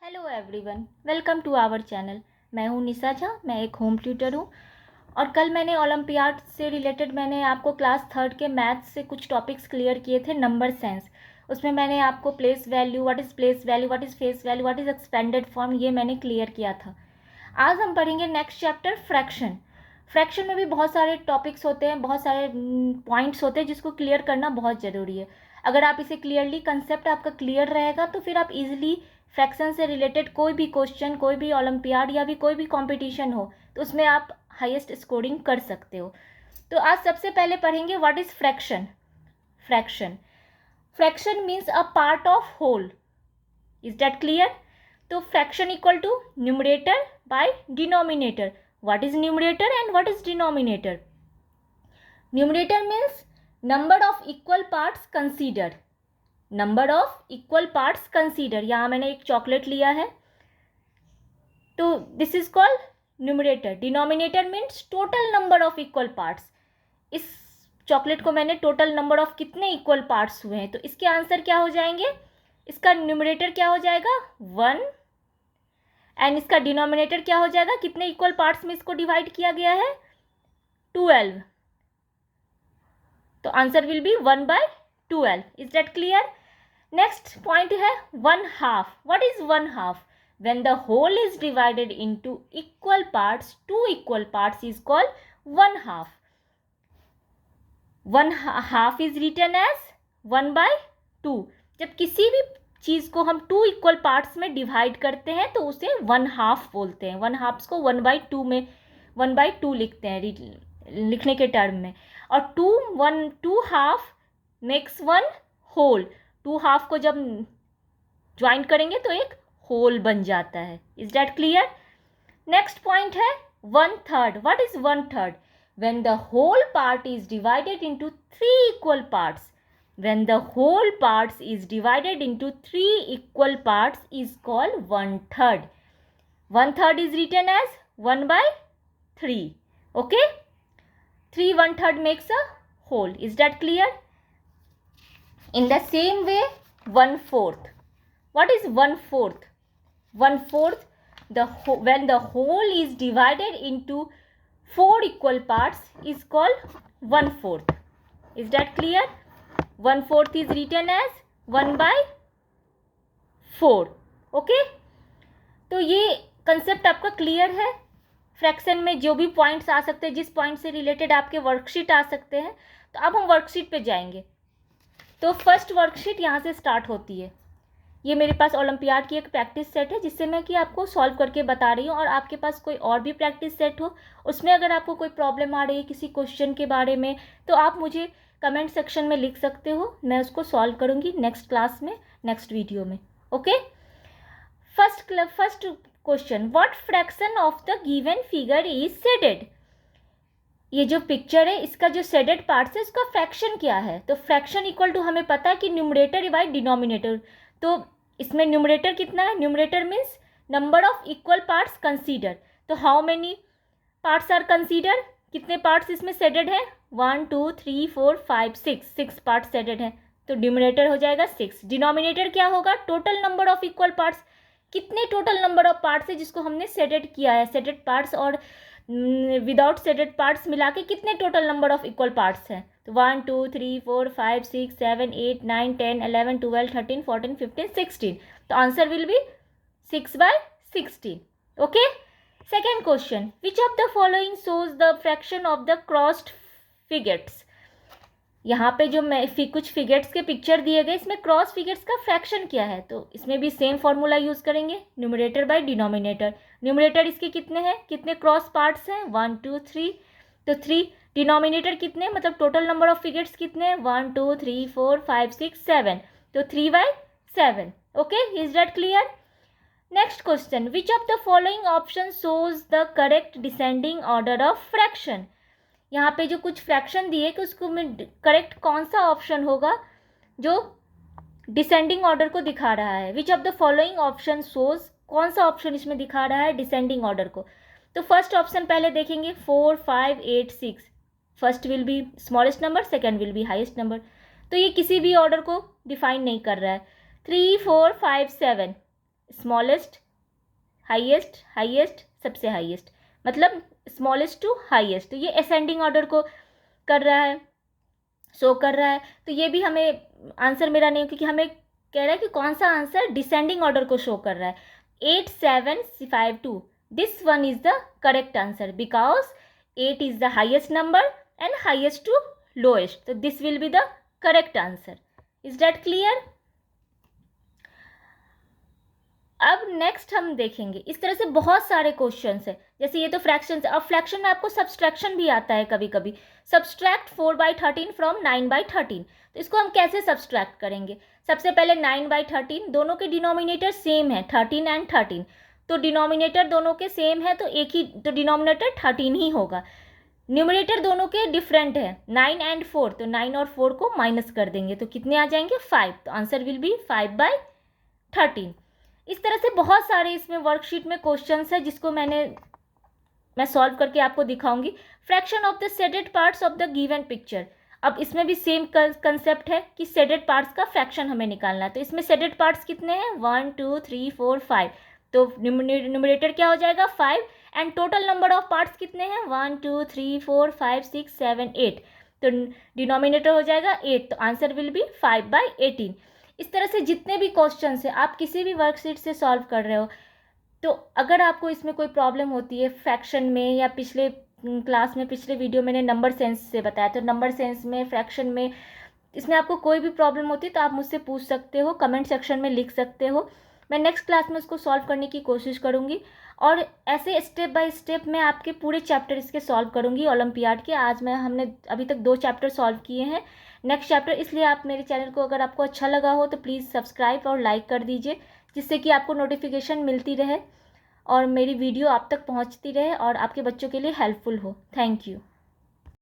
Hello everyone, welcome to our channel. मैं हूं निशा झा, मैं एक होम ट्यूटर हूं। और कल मैंने ओलंपियाड से रिलेटेड मैंने आपको क्लास थर्ड के मैथ से कुछ टॉपिक्स क्लियर किए थे। नंबर सेंस, उसमें मैंने आपको place value, what is place value, what is face value, what is expanded form, ये मैंने क्लियर किया था। आज हम पढ़ेंगे नेक्स्ट चैप्टर फ्रैक्शन। फ्रैक्शन में भी बहुत सारे टॉपिक्स होते हैं, बहुत सारे पॉइंट्स होते हैं जिसको क्लियर करना बहुत ज़रूरी है। अगर आप इसे क्लियरली, कंसेप्ट आपका क्लियर रहेगा तो फिर आप इजीली फ्रैक्शन से रिलेटेड कोई भी क्वेश्चन, कोई भी ओलंपियाड या भी कोई भी कंपटीशन हो तो उसमें आप हाईएस्ट स्कोरिंग कर सकते हो। तो आज सबसे पहले पढ़ेंगे what is fraction. Fraction fraction means a part of whole. Is that clear? तो fraction equal to numerator by denominator. What is numerator and what is denominator? Numerator means number of equal parts considered. Number of equal parts consider. यहाँ मैंने एक chocolate लिया है तो this is called numerator. Denominator means total number of equal parts. इस chocolate को मैंने total number of कितने इक्वल पार्ट्स हुए हैं, तो इसके आंसर क्या हो जाएंगे? इसका न्यूमरेटर क्या हो जाएगा? 1। एंड इसका डिनोमिनेटर क्या हो जाएगा? कितने इक्वल पार्ट्स में इसको डिवाइड किया गया है? 12। तो answer will be 1/12। Is that clear? Next point है 1/2। What is 1/2? When the whole is divided into equal parts, two equal parts is called 1/2. 1/2 is written as 1/2। जब किसी भी चीज़ को हम 2 इक्वल पार्ट्स में डिवाइड करते हैं तो उसे 1/2 बोलते हैं। 1/2 को 1/2 में 1/2 लिखते हैं लिखने के टर्म में। और 2 हाफ मेक्स 1 होल। 2 हाफ को जब ज्वाइन करेंगे तो एक होल बन जाता है। Is that clear? Next point है 1/3। What is 1/3? When the whole part is divided into 3 equal parts. When the whole parts is divided into 3 equal parts is called 1/3. 1/3 is written as 1/3. Okay? 3 1/3 makes a whole. Is that clear? In the same way, 1/4. What is 1/4? 1/4, when the whole is divided into 4 equal parts is called 1/4. Is that clear? 1/4 is written as 1/4. Okay? तो ये concept आपका clear है। Fraction में जो भी points आ सकते हैं, जिस पॉइंट से रिलेटेड आपके वर्कशीट आ सकते हैं, तो अब हम वर्कशीट पे जाएंगे। तो फर्स्ट वर्कशीट यहाँ से स्टार्ट होती है। ये मेरे पास ओलंपियाड की एक प्रैक्टिस सेट है जिससे मैं कि आपको सॉल्व करके बता रही हूँ। और आपके पास कोई और भी प्रैक्टिस सेट हो, उसमें अगर आपको कोई प्रॉब्लम आ रही है किसी क्वेश्चन के बारे में, तो आप मुझे कमेंट सेक्शन में लिख सकते हो। मैं उसको सॉल्व करूँगी नेक्स्ट क्लास में, नेक्स्ट वीडियो में। Okay? First question, what fraction of the given figure is shaded? ये जो पिक्चर है, इसका जो शेडेड पार्ट्स है उसका फ्रैक्शन क्या है? तो फ्रैक्शन इक्वल टू, हमें पता है कि न्यूमरेटर बाय डिनोमिनेटर। तो इसमें न्यूमरेटर कितना है? Numerator means number of equal parts consider. तो how many parts are consider? कितने पार्ट्स इसमें शेडेड हैं? 1 2 3 4 5 6 पार्ट्स शेडेड हैं। तो न्यूमरेटर हो जाएगा 6। डिनोमिनेटर क्या होगा? Total number of equal parts. कितने टोटल नंबर ऑफ पार्ट्स है जिसको हमने शेडेड किया है? शेडेड पार्ट्स और विदाउट शेडेड पार्ट्स मिला के कितने total number of equal parts हैं? तो 1 2 3 4 5 6 7 8 9 10 11 12 13 14 15 16। तो answer will be 6/16। Okay? Second question, which of the following shows the fraction of the crossed figures? यहाँ पे जो कुछ फिगर्स के पिक्चर दिए गए, इसमें क्रॉस फिगर्स का फ्रैक्शन क्या है? तो इसमें भी सेम फॉर्मूला यूज करेंगे, न्यूमरेटर बाय डिनोमिनेटर। न्यूमरेटर इसके कितने हैं? कितने क्रॉस पार्ट्स हैं? 1 2 3। तो 3। डिनोमिनेटर कितने, मतलब टोटल नंबर ऑफ फिगर्स कितने हैं? 1 2 3 4 5 6 7। तो 3/7। Okay? Is that clear? Next question, which of the following option shows the correct descending order of fraction? यहाँ पे जो कुछ फ्रैक्शन दिए कि उसको में करेक्ट कौन सा ऑप्शन होगा जो डिसेंडिंग ऑर्डर को दिखा रहा है? Which of the following option shows, कौन सा ऑप्शन इसमें दिखा रहा है डिसेंडिंग ऑर्डर को? तो फर्स्ट ऑप्शन पहले देखेंगे, 4 5 8 6। First will be smallest number, second will be highest number. तो ये किसी भी ऑर्डर को डिफाइन नहीं कर रहा है। 3 4 5 7, स्मॉलेस्ट, हाईएस्ट, हाईएस्ट, सबसे हाईएस्ट, मतलब स्मॉलेस्ट टू हाईएस्ट। तो ये असेंडिंग ऑर्डर को कर रहा है, शो कर रहा है। तो ये भी हमें आंसर मेरा नहीं, क्योंकि हमें कह रहा है कि कौन सा आंसर डिसेंडिंग ऑर्डर को शो कर रहा है। 8, 7, 5, 2, this one is the correct answer because 8 is the highest number and highest to lowest, तो this will be the correct answer. Is that clear? अब नेक्स्ट हम देखेंगे, इस तरह से बहुत सारे क्वेश्चंस है। जैसे ये तो फ्रैक्शंस है, अब फ्रैक्शन में आपको सब्सट्रैक्शन भी आता है कभी कभी। सब्सट्रैक्ट 4/13 फ्रॉम 9/13, तो इसको हम कैसे सब्सट्रैक्ट करेंगे? सबसे पहले 9/13, दोनों के डिनोमिनेटर सेम है 13 एंड 13, तो डिनोमिनेटर दोनों के सेम है तो एक ही, तो डिनोमिनेटर 13 ही होगा। न्यूमरेटर दोनों के डिफरेंट है 9 एंड 4, तो 9 और 4 को माइनस कर देंगे तो कितने आ जाएंगे? 5, तो आंसर विल बी 5/13। इस तरह से बहुत सारे इसमें वर्कशीट में क्वेश्चंस है जिसको मैं सॉल्व करके आपको दिखाऊंगी। Fraction of the shaded parts of the given picture, अब इसमें भी सेम कंसेप्ट है कि शेडेड पार्ट्स का फ्रैक्शन हमें निकालना है। तो इसमें शेडेड पार्ट्स कितने हैं? 1, 2, 3, 4, 5, तो न्यूमरेटर क्या हो जाएगा? 5, and total number of parts कितने हैं? 1, 2, 3, 4, 5, 6, 7, 8, तो डिनोमिनेटर हो जाएगा 8, तो आंसर विल बी 5/18। इस तरह से जितने भी क्वेश्चंस है आप किसी भी वर्कशीट से सॉल्व कर रहे हो, तो अगर आपको इसमें कोई प्रॉब्लम होती है फ्रैक्शन में, या पिछले क्लास में, पिछले वीडियो मैंने नंबर सेंस से बताया, तो नंबर सेंस में, फ्रैक्शन में, इसमें आपको कोई भी प्रॉब्लम होती है तो आप मुझसे पूछ सकते हो, कमेंट सेक्शन में लिख सकते हो। मैं नेक्स्ट क्लास में उसको सॉल्व करने की कोशिश करूँगी, और ऐसे स्टेप बाय स्टेप मैं आपके पूरे चैप्टर इसके सॉल्व करूँगी ओलंपियाड के। आज हमने अभी तक 2 चैप्टर सॉल्व किए हैं, नेक्स्ट चैप्टर, इसलिए आप मेरे चैनल को, अगर आपको अच्छा लगा हो तो प्लीज़ सब्सक्राइब और लाइक कर दीजिए, जिससे कि आपको नोटिफिकेशन मिलती रहे और मेरी वीडियो आप तक पहुंचती रहे और आपके बच्चों के लिए हेल्पफुल हो। Thank you.